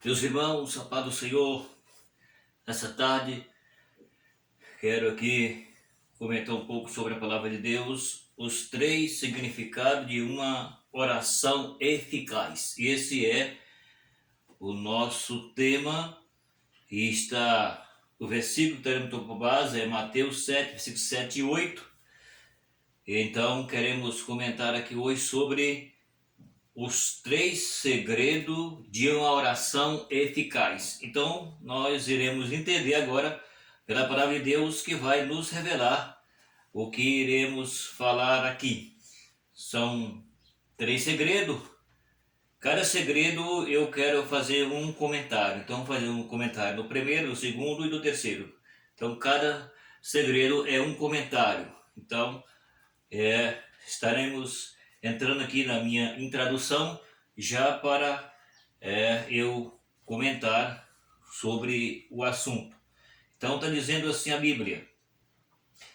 Meus irmãos, a paz do Senhor, nessa tarde, quero aqui comentar um pouco sobre a palavra de Deus, os três significados de uma oração eficaz. Esse é o nosso tema, e o versículo que teremos por base é Mateus 7, versículos 7 e 8. Então, queremos comentar aqui hoje sobre os três segredos de uma oração eficaz. Então, nós iremos entender agora, pela palavra de Deus, que vai nos revelar o que iremos falar aqui. São três segredos. Cada segredo eu quero fazer um comentário. Então, fazer um comentário no primeiro, no segundo e no terceiro. Então, cada segredo é um comentário. Então, estaremos entrando aqui na minha introdução já para eu comentar sobre o assunto. Então está dizendo assim a Bíblia.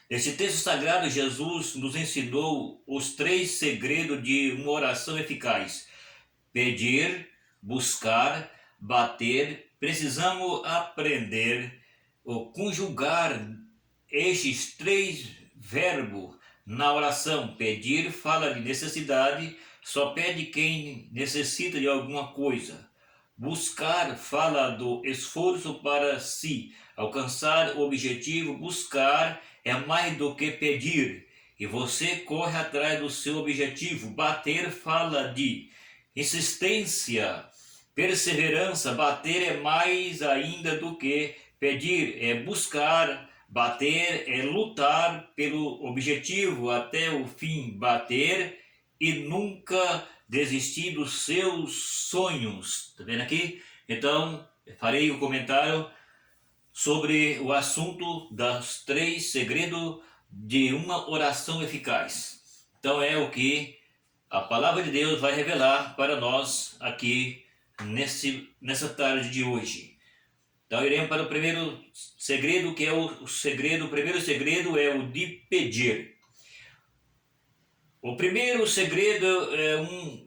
Nesse texto sagrado, Jesus nos ensinou os três segredos de uma oração eficaz: pedir, buscar, bater. Precisamos aprender ou conjugar estes três verbos na oração. Pedir fala de necessidade, só pede quem necessita de alguma coisa. Buscar fala do esforço para se alcançar o objetivo. Buscar é mais do que pedir, e você corre atrás do seu objetivo. Bater fala de insistência, perseverança. Bater é mais ainda do que pedir, é buscar. Bater é lutar pelo objetivo até o fim. Bater e nunca desistir dos seus sonhos. Tá vendo aqui? Então, farei um comentário sobre o assunto dos três segredos de uma oração eficaz. Então, é o que a palavra de Deus vai revelar para nós aqui nessa tarde de hoje. Então iremos para o primeiro segredo, que é o primeiro segredo é o de pedir. O primeiro segredo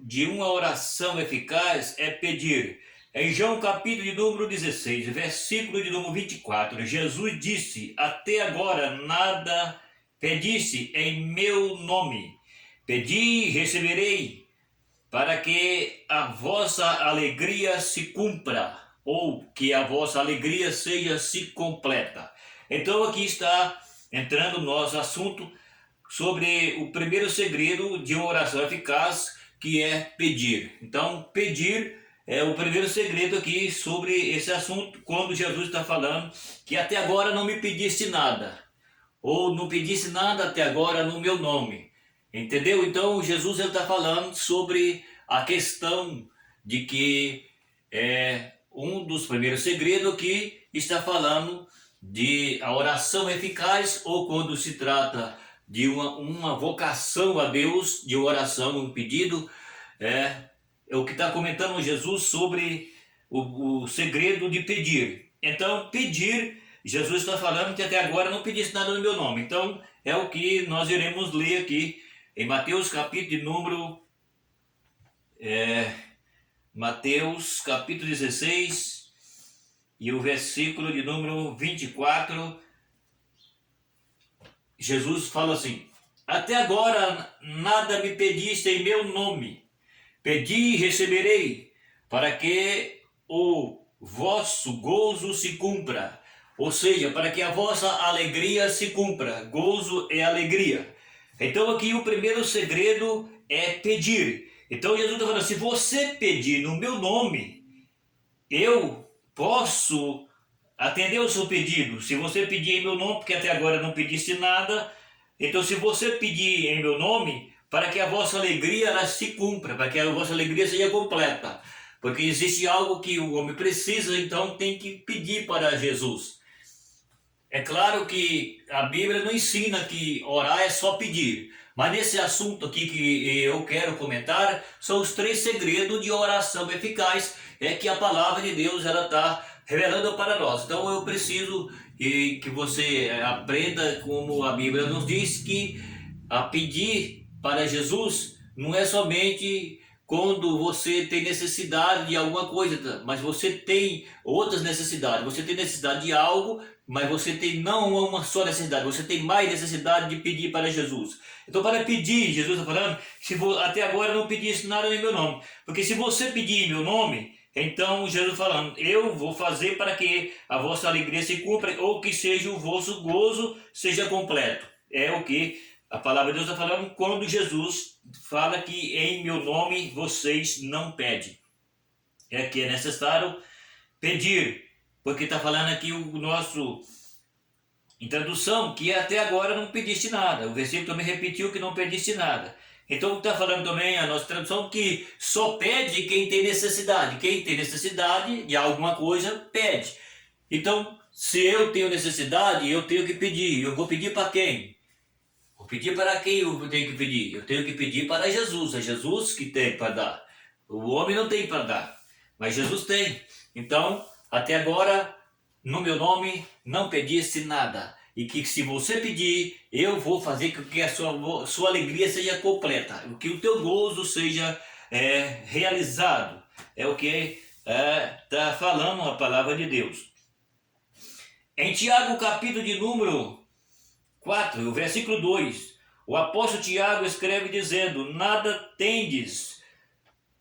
de uma oração eficaz é pedir. Em João capítulo de número 16, versículo de número 24, Jesus disse: até agora nada pediste em meu nome. Pedi e receberei, para que a vossa alegria se cumpra, ou que a vossa alegria se completa. Então aqui está entrando o nosso assunto sobre o primeiro segredo de uma oração eficaz, que é pedir. Então, pedir é o primeiro segredo aqui sobre esse assunto, quando Jesus está falando que até agora não me pediste nada, ou não pediste nada até agora no meu nome. Entendeu? Então, Jesus está falando sobre a questão de que um dos primeiros segredos aqui está falando de a oração eficaz, ou quando se trata de uma vocação a Deus, de oração, um pedido, é o que está comentando Jesus sobre o segredo de pedir. Então, pedir, Jesus está falando que até agora não pediste nada no meu nome. Então, é o que nós iremos ler aqui em Mateus capítulo de número Mateus capítulo 16 e o versículo de número 24, Jesus fala assim: até agora nada me pediste em meu nome. Pedi e receberei, para que o vosso gozo se cumpra. Ou seja, para que a vossa alegria se cumpra. Gozo é alegria. Então aqui o primeiro segredo é pedir. Então Jesus está falando: se você pedir no meu nome, eu posso atender o seu pedido. Se você pedir em meu nome, porque até agora não pediste nada, então se você pedir em meu nome, para que a vossa alegria ela se cumpra, para que a vossa alegria seja completa. Porque existe algo que o homem precisa, então tem que pedir para Jesus. É claro que a Bíblia não ensina que orar é só pedir. Mas nesse assunto aqui que eu quero comentar, são os três segredos de oração eficaz, que a palavra de Deus ela está revelando para nós. Então eu preciso que você aprenda, como a Bíblia nos diz, que a pedir para Jesus não é somente quando você tem necessidade de alguma coisa, mas você tem outras necessidades. Você tem necessidade de algo, mas você tem não uma só necessidade, você tem mais necessidade de pedir para Jesus. Então, para pedir, Jesus está falando, se até agora não pedisse nada em meu nome. Porque se você pedir em meu nome, então Jesus falando, eu vou fazer para que a vossa alegria se cumpra, ou que seja o vosso gozo seja completo. É o que a palavra de Deus está falando quando Jesus fala que em meu nome vocês não pedem. É que é necessário pedir, porque está falando aqui o nosso introdução, que até agora não pediste nada. O versículo também repetiu que não pediste nada. Então está falando também a nossa tradução que só pede quem tem necessidade. Quem tem necessidade de alguma coisa, pede. Então, se eu tenho necessidade, eu tenho que pedir. Eu vou pedir para quem? Vou pedir para quem eu tenho que pedir? Eu tenho que pedir para Jesus. É Jesus que tem para dar. O homem não tem para dar, mas Jesus tem. Então, até agora, no meu nome, não pediste nada. E que se você pedir, eu vou fazer com que a sua alegria seja completa. Que o teu gozo seja realizado. É o que está falando a palavra de Deus. Em Tiago, capítulo de número 4, o versículo 2, o apóstolo Tiago escreve dizendo, nada tendes,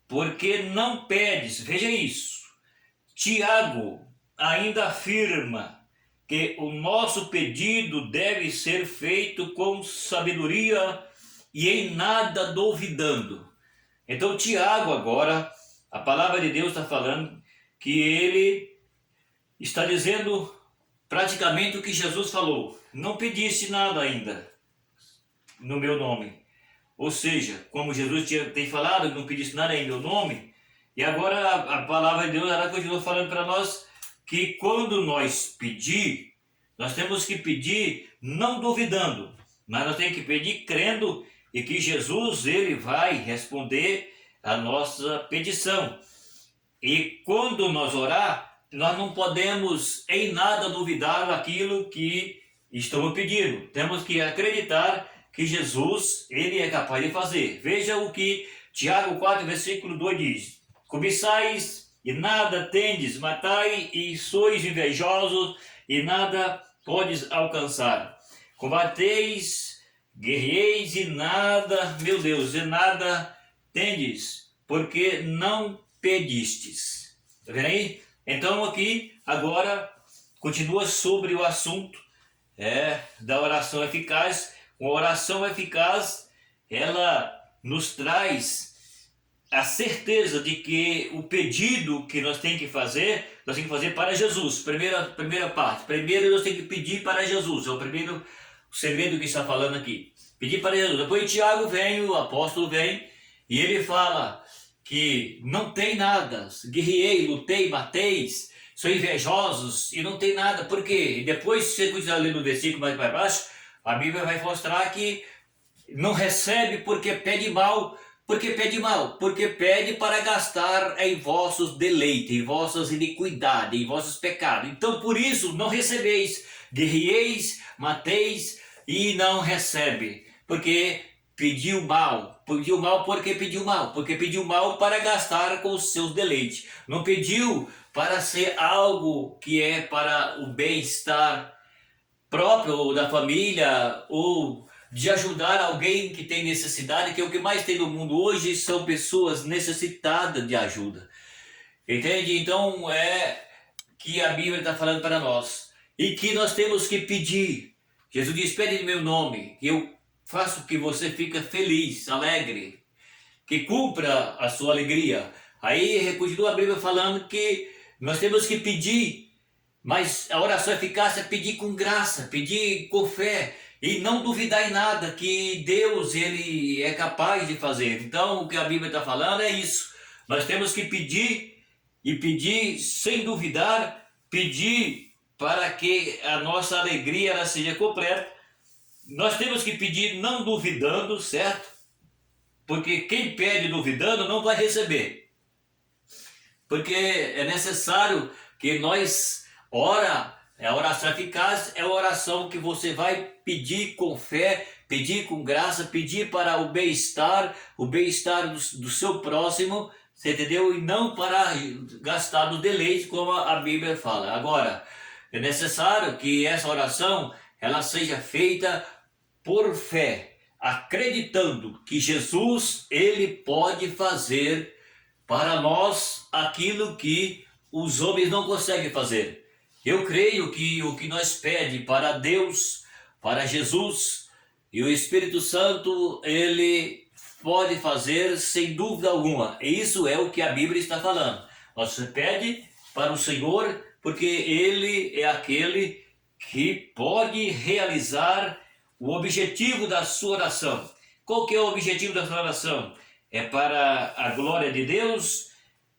porque não pedes. Veja isso. Tiago ainda afirma que o nosso pedido deve ser feito com sabedoria e em nada duvidando. Então Tiago agora, a palavra de Deus está falando que ele está dizendo praticamente o que Jesus falou. Não pediste nada ainda no meu nome. Ou seja, como Jesus tem falado, não pediste nada em meu nome. E agora a palavra de Deus ela continua falando para nós que quando nós pedir, nós temos que pedir não duvidando, mas nós temos que pedir crendo e que Jesus ele vai responder a nossa petição. E quando nós orar, nós não podemos em nada duvidar daquilo que estamos pedindo. Temos que acreditar que Jesus ele é capaz de fazer. Veja o que Tiago 4, versículo 2 diz. Cobiçais e nada tendes, matai e sois invejosos e nada podes alcançar. Combateis, guerreis e nada, meu Deus, e nada tendes, porque não pedistes. Está vendo aí? Então aqui, agora, continua sobre o assunto da oração eficaz. Uma oração eficaz, ela nos traz a certeza de que o pedido que nós temos que fazer, nós temos que fazer para Jesus. Primeira parte. Primeiro nós temos que pedir para Jesus. É o primeiro segredo que está falando aqui. Pedir para Jesus. Depois Tiago vem, o apóstolo vem, e ele fala que não tem nada. Guerrei, lutei, mateis, são invejosos e não tem nada. Por quê? E depois, se você continuar lendo o versículo mais para baixo, a Bíblia vai mostrar que não recebe porque pede mal. Porque pede mal? Porque pede para gastar em vossos deleites, em vossas iniquidades, em vossos pecados. Então por isso não recebeis, guerreis, mateis e não recebe. Porque pediu mal. Pediu mal porque pediu mal. Porque pediu mal para gastar com os seus deleites. Não pediu para ser algo que é para o bem-estar próprio ou da família ou de ajudar alguém que tem necessidade, que é o que mais tem no mundo hoje, são pessoas necessitadas de ajuda. Entende? Então é que a Bíblia está falando para nós. E que nós temos que pedir. Jesus diz, pede em meu nome, que eu faço que você fique feliz, alegre, que cumpra a sua alegria. Aí continua a Bíblia falando que nós temos que pedir, mas a oração eficaz é pedir com graça, pedir com fé, e não duvidar em nada que Deus ele é capaz de fazer. Então o que a Bíblia está falando é isso. Nós temos que pedir e pedir sem duvidar, pedir para que a nossa alegria ela seja completa. Nós temos que pedir não duvidando, certo? Porque quem pede duvidando não vai receber. Porque é necessário que nós a oração eficaz é a oração que você vai pedir com fé, pedir com graça, pedir para o bem-estar do seu próximo, você entendeu? E não para gastar no deleite, como a Bíblia fala. Agora, é necessário que essa oração ela seja feita por fé, acreditando que Jesus ele pode fazer para nós aquilo que os homens não conseguem fazer. Eu creio que o que nós pede para Deus, para Jesus e o Espírito Santo, ele pode fazer sem dúvida alguma. E isso é o que a Bíblia está falando. Você pede para o Senhor porque ele é aquele que pode realizar o objetivo da sua oração. Qual que é o objetivo da sua oração? É para a glória de Deus?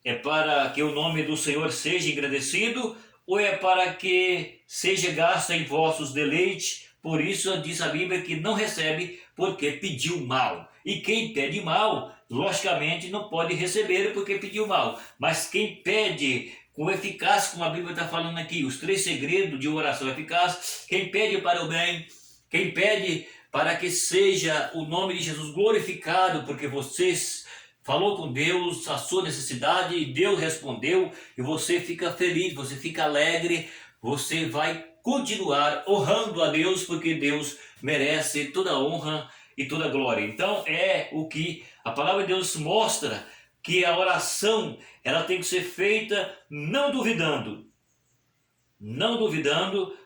É para que o nome do Senhor seja engrandecido? Ou é para que seja gasto em vossos deleites? Por isso diz a Bíblia que não recebe porque pediu mal. E quem pede mal, logicamente não pode receber porque pediu mal. Mas quem pede com eficácia, como a Bíblia está falando aqui, os 3 segredos de oração eficaz, quem pede para o bem, quem pede para que seja o nome de Jesus glorificado, porque vocês falou com Deus a sua necessidade e Deus respondeu e você fica feliz, você fica alegre, você vai continuar honrando a Deus porque Deus merece toda a honra e toda a glória. Então é o que a palavra de Deus mostra, que a oração ela tem que ser feita não duvidando,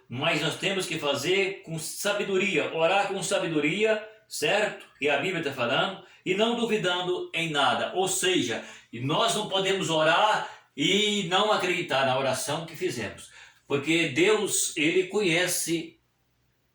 mas nós temos que fazer com sabedoria, orar com sabedoria, certo? Que a Bíblia está falando, e não duvidando em nada. Ou seja, nós não podemos orar e não acreditar na oração que fizemos, porque Deus, ele conhece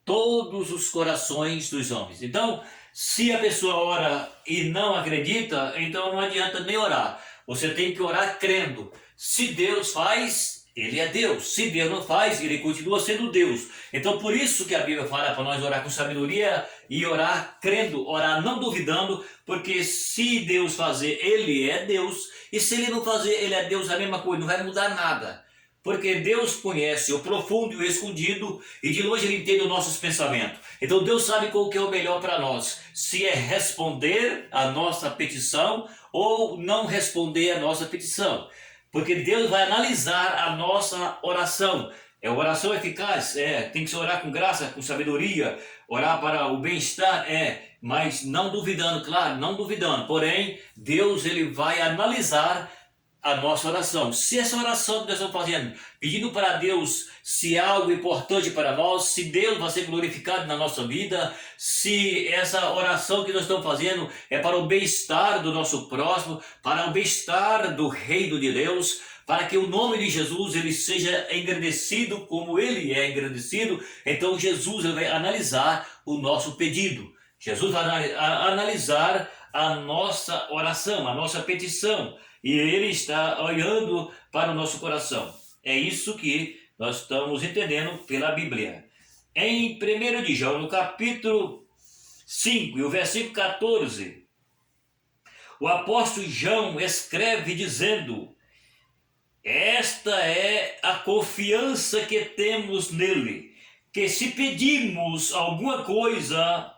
todos os corações dos homens. Então, se a pessoa ora e não acredita, então não adianta nem orar. Você tem que orar crendo. Se Deus faz, ele é Deus. Se Deus não faz, ele continua sendo Deus. Então por isso que a Bíblia fala para nós orar com sabedoria e orar crendo, orar não duvidando, porque se Deus fazer, ele é Deus. E se ele não fazer, ele é Deus, a mesma coisa, não vai mudar nada. Porque Deus conhece o profundo e o escondido e de longe ele entende os nossos pensamentos. Então Deus sabe qual que é o melhor para nós. Se é responder a nossa petição ou não responder a nossa petição. Porque Deus vai analisar a nossa oração. É oração eficaz? É. Tem que se orar com graça, com sabedoria. Orar para o bem-estar? É. Mas não duvidando, claro, não duvidando. Porém, Deus ele vai analisar a nossa oração. Se essa oração que nós estamos fazendo, pedindo para Deus se é algo importante para nós, se Deus vai ser glorificado na nossa vida, se essa oração que nós estamos fazendo é para o bem-estar do nosso próximo, para o bem-estar do reino de Deus, para que o nome de Jesus ele seja engrandecido como ele é engrandecido, então Jesus ele vai analisar o nosso pedido. Jesus vai analisar a nossa oração, a nossa petição. E ele está olhando para o nosso coração. É isso que nós estamos entendendo pela Bíblia. Em 1 de João, no capítulo 5 e o versículo 14, o apóstolo João escreve dizendo: esta é a confiança que temos nele, que se pedirmos alguma coisa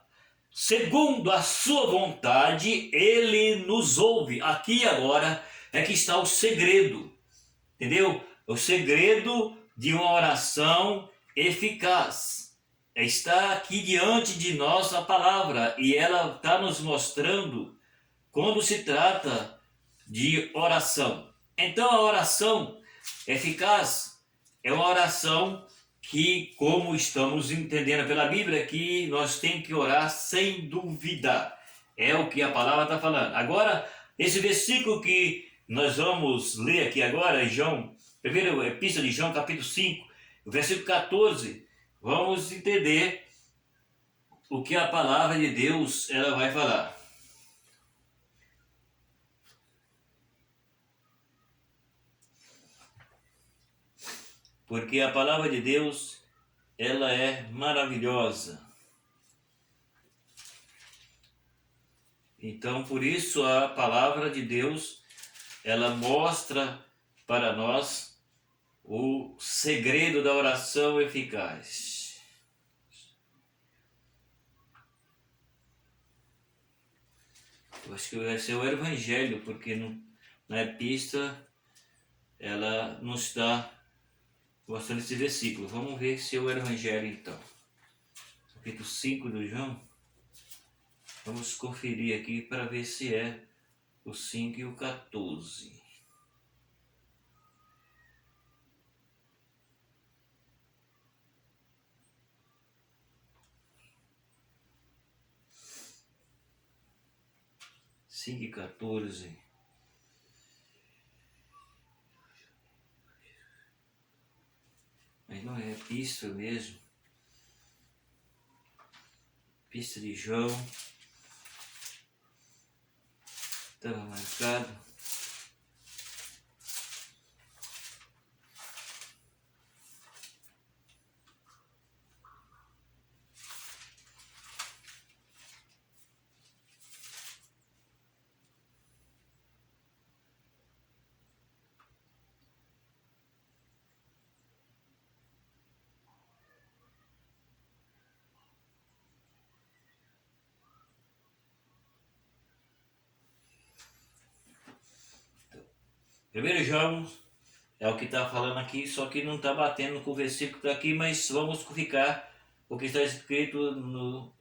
segundo a sua vontade, ele nos ouve. Aqui e agora é que está o segredo, entendeu? O segredo de uma oração eficaz. Está aqui diante de nós a palavra e ela está nos mostrando quando se trata de oração. Então a oração eficaz é uma oração que, como estamos entendendo pela Bíblia, que nós temos que orar sem duvidar. É o que a palavra está falando. Agora, esse versículo que nós vamos ler aqui agora, João, primeira epístola de João, capítulo 5, versículo 14, vamos entender o que a palavra de Deus ela vai falar. Porque a palavra de Deus, ela é maravilhosa. Então, por isso, a palavra de Deus, ela mostra para nós o segredo da oração eficaz. Eu acho que vai ser o Evangelho, porque na epístola ela não está mostrando esse versículo. Vamos ver se é o Evangelho então. Capítulo 5 do João. Vamos conferir aqui para ver se é o 5 e o 14. Cinco e 14. Mas não é epístola mesmo. Epístola de João. Estava marcado. Primeiro João é o que está falando aqui, só que não está batendo com o versículo que está aqui, mas vamos ficar o que está escrito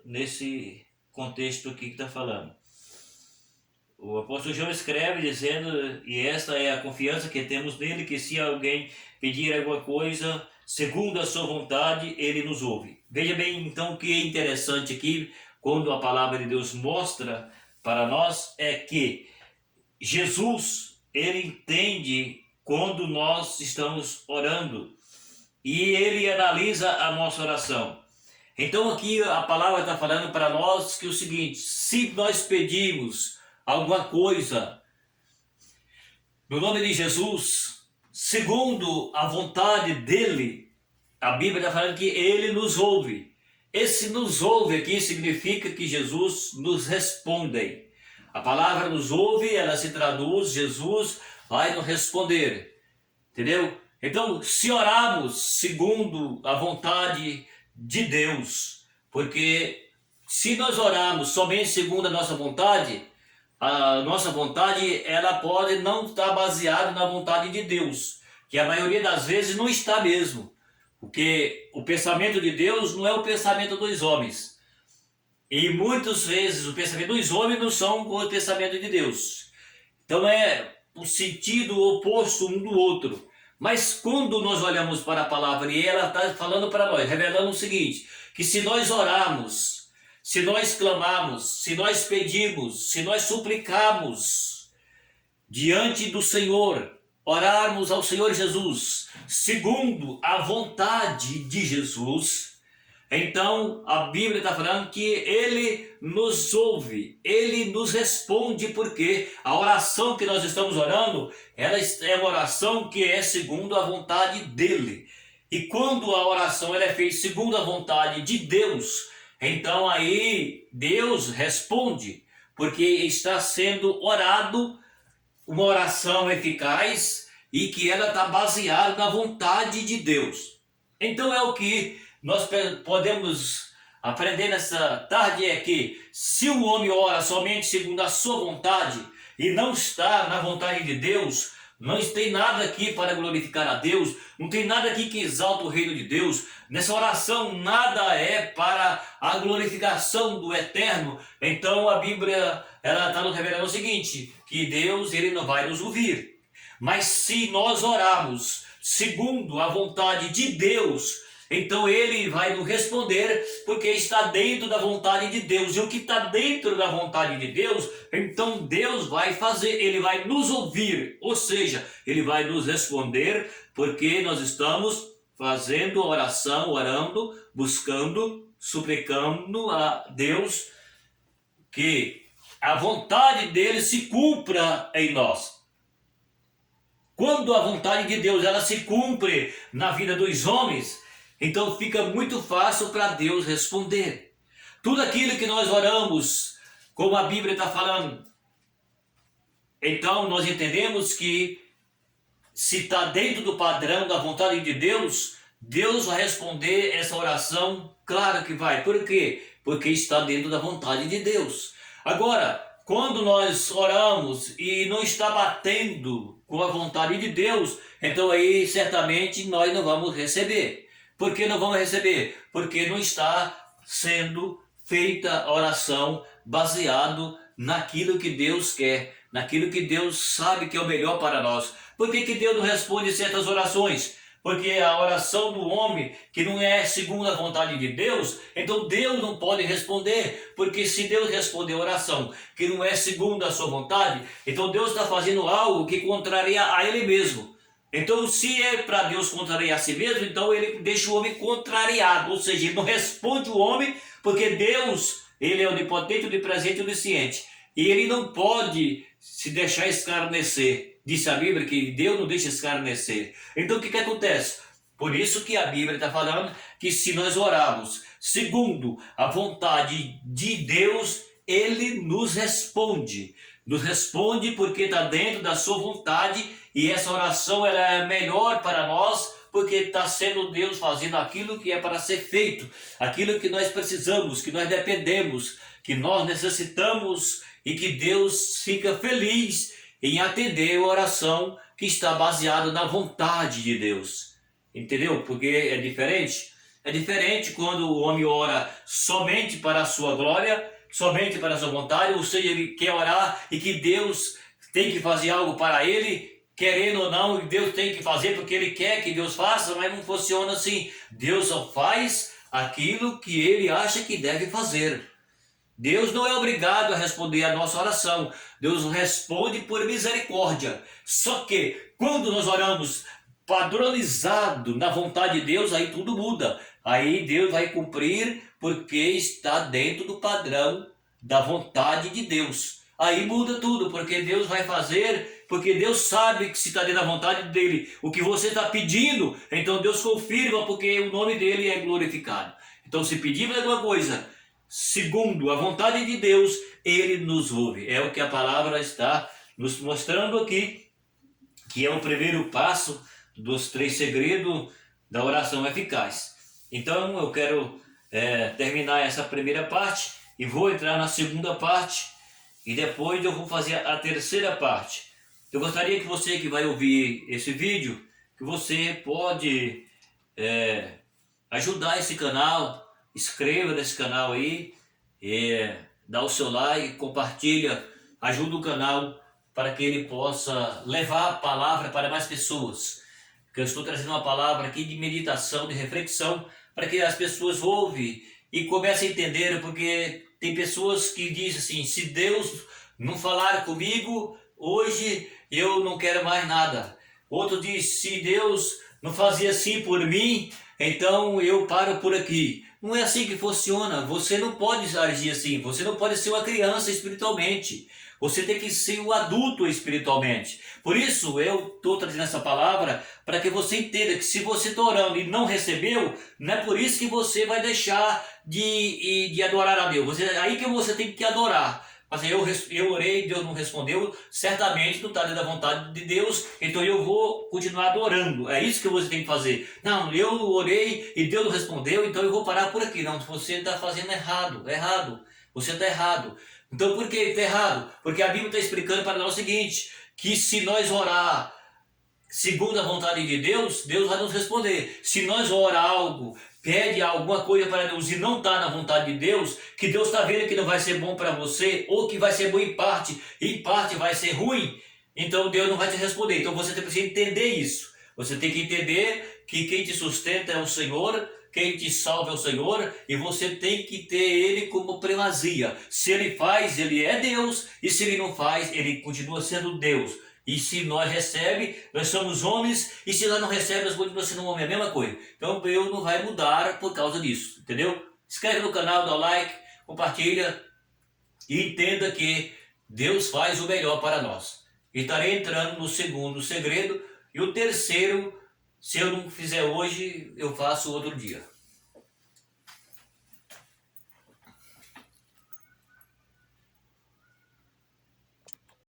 nesse contexto aqui que está falando. O apóstolo João escreve dizendo, e esta é a confiança que temos nele, que se alguém pedir alguma coisa segundo a sua vontade, ele nos ouve. Veja bem então o que é interessante aqui, quando a palavra de Deus mostra para nós, é que Jesus, ele entende quando nós estamos orando e ele analisa a nossa oração. Então aqui a palavra está falando para nós que é o seguinte: se nós pedimos alguma coisa no nome de Jesus, segundo a vontade dele, a Bíblia está falando que ele nos ouve. Esse nos ouve aqui significa que Jesus nos responde. A palavra nos ouve, ela se traduz, Jesus vai nos responder. Entendeu? Então, se orarmos segundo a vontade de Deus, porque se nós orarmos somente segundo a nossa vontade ela pode não estar baseada na vontade de Deus, que a maioria das vezes não está mesmo, porque o pensamento de Deus não é o pensamento dos homens. E muitas vezes o pensamento dos homens não são o pensamento de Deus. Então é o sentido oposto um do outro. Mas quando nós olhamos para a palavra e ela está falando para nós, revelando o seguinte, que se nós orarmos, se nós clamarmos, se nós pedimos, se nós suplicarmos diante do Senhor, orarmos ao Senhor Jesus, segundo a vontade de Jesus, então a Bíblia está falando que ele nos ouve, ele nos responde, porque a oração que nós estamos orando, ela é uma oração que é segundo a vontade dele. E quando a oração ela é feita segundo a vontade de Deus, então aí Deus responde, porque está sendo orado uma oração eficaz e que ela está baseada na vontade de Deus. Então é o que nós podemos aprender nessa tarde, é que se o homem ora somente segundo a sua vontade e não está na vontade de Deus, não tem nada aqui para glorificar a Deus, não tem nada aqui que exalta o reino de Deus. Nessa oração nada é para a glorificação do eterno. Então a Bíblia ela está nos revelando o seguinte, que Deus ele não vai nos ouvir. Mas se nós orarmos segundo a vontade de Deus, então ele vai nos responder, porque está dentro da vontade de Deus. E o que está dentro da vontade de Deus, então Deus vai fazer, ele vai nos ouvir. Ou seja, ele vai nos responder, porque nós estamos fazendo oração, orando, buscando, suplicando a Deus que a vontade dele se cumpra em nós. Quando a vontade de Deus ela se cumpre na vida dos homens, então fica muito fácil para Deus responder. Tudo aquilo que nós oramos, como a Bíblia está falando, então nós entendemos que se está dentro do padrão da vontade de Deus, Deus vai responder essa oração, claro que vai. Por quê? Porque está dentro da vontade de Deus. Agora, quando nós oramos e não está batendo com a vontade de Deus, então aí certamente nós não vamos receber. Por que não vamos receber? Porque não está sendo feita a oração baseado naquilo que Deus quer, naquilo que Deus sabe que é o melhor para nós. Por que Deus não responde certas orações? Porque a oração do homem, que não é segundo a vontade de Deus, então Deus não pode responder. Porque se Deus responder a oração que não é segundo a sua vontade, então Deus está fazendo algo que contraria a Ele mesmo. Então, se é para Deus contrariar a si mesmo, então Ele deixa o homem contrariado. Ou seja, Ele não responde o homem, porque Deus, Ele é onipotente, onipresente e onisciente. E Ele não pode se deixar escarnecer. Disse a Bíblia que Deus não deixa escarnecer. Então o que acontece? Por isso que a Bíblia está falando que se nós orarmos segundo a vontade de Deus, Ele nos responde. Nos responde porque está dentro da sua vontade e essa oração ela é melhor para nós porque está sendo Deus fazendo aquilo que é para ser feito, aquilo que nós precisamos, que nós dependemos, que nós necessitamos e que Deus fica feliz em atender a oração que está baseada na vontade de Deus. Entendeu? Porque é diferente. É diferente quando o homem ora somente para a sua glória, somente para a sua vontade, ou seja, ele quer orar e que Deus tem que fazer algo para ele, querendo ou não, Deus tem que fazer porque ele quer que Deus faça, mas não funciona assim. Deus só faz aquilo que ele acha que deve fazer. Deus não é obrigado a responder a nossa oração. Deus responde por misericórdia. Só que quando nós oramos padronizado na vontade de Deus, aí tudo muda. Aí Deus vai cumprir porque está dentro do padrão da vontade de Deus. Aí muda tudo, porque Deus vai fazer, porque Deus sabe que se está dentro da vontade dele, o que você está pedindo, então Deus confirma porque o nome dele é glorificado. Então se pedirmos alguma coisa segundo a vontade de Deus, Ele nos ouve. É o que a palavra está nos mostrando aqui, que é o primeiro passo dos 3 segredos da oração eficaz. Então eu quero terminar essa primeira parte e vou entrar na segunda parte e depois eu vou fazer a terceira parte. Eu gostaria que você que vai ouvir esse vídeo, que você pode ajudar esse canal. Inscreva nesse canal aí, dá o seu like, compartilha, ajuda o canal para que ele possa levar a palavra para mais pessoas. Porque eu estou trazendo uma palavra aqui de meditação, de reflexão, para que as pessoas ouvem e comecem a entender, porque tem pessoas que dizem assim, se Deus não falar comigo, hoje eu não quero mais nada. Outro diz, se Deus não fazia assim por mim, então eu paro por aqui. Não é assim que funciona. Você não pode agir assim. Você não pode ser uma criança espiritualmente. Você tem que ser um adulto espiritualmente. Por isso eu estou trazendo essa palavra para que você entenda que se você está orando e não recebeu, não é por isso que você vai deixar de adorar a Deus. Aí que você tem que adorar. Assim, eu orei, Deus não respondeu, certamente não está dentro da vontade de Deus, então eu vou continuar adorando. É isso que você tem que fazer. Não, eu orei e Deus não respondeu, então eu vou parar por aqui. Não, você está fazendo errado. Você está errado. Então por que está errado? Porque a Bíblia está explicando para nós o seguinte, que se nós orar segundo a vontade de Deus, Deus vai nos responder. Se nós orar algo, pede alguma coisa para Deus e não está na vontade de Deus, que Deus está vendo que não vai ser bom para você, ou que vai ser bom em parte vai ser ruim, então Deus não vai te responder. Então você precisa entender isso. Você tem que entender que quem te sustenta é o Senhor, quem te salva é o Senhor, e você tem que ter Ele como primazia. Se Ele faz, Ele é Deus, e se Ele não faz, Ele continua sendo Deus. E se nós recebemos, nós somos homens, e se nós não recebemos, nós continuamos sendo homens, é a mesma coisa. Então Deus não vai mudar por causa disso, entendeu? Inscreve no canal, dá like, compartilha e entenda que Deus faz o melhor para nós. Estarei entrando no segundo segredo, e o terceiro, se eu não fizer hoje, eu faço outro dia.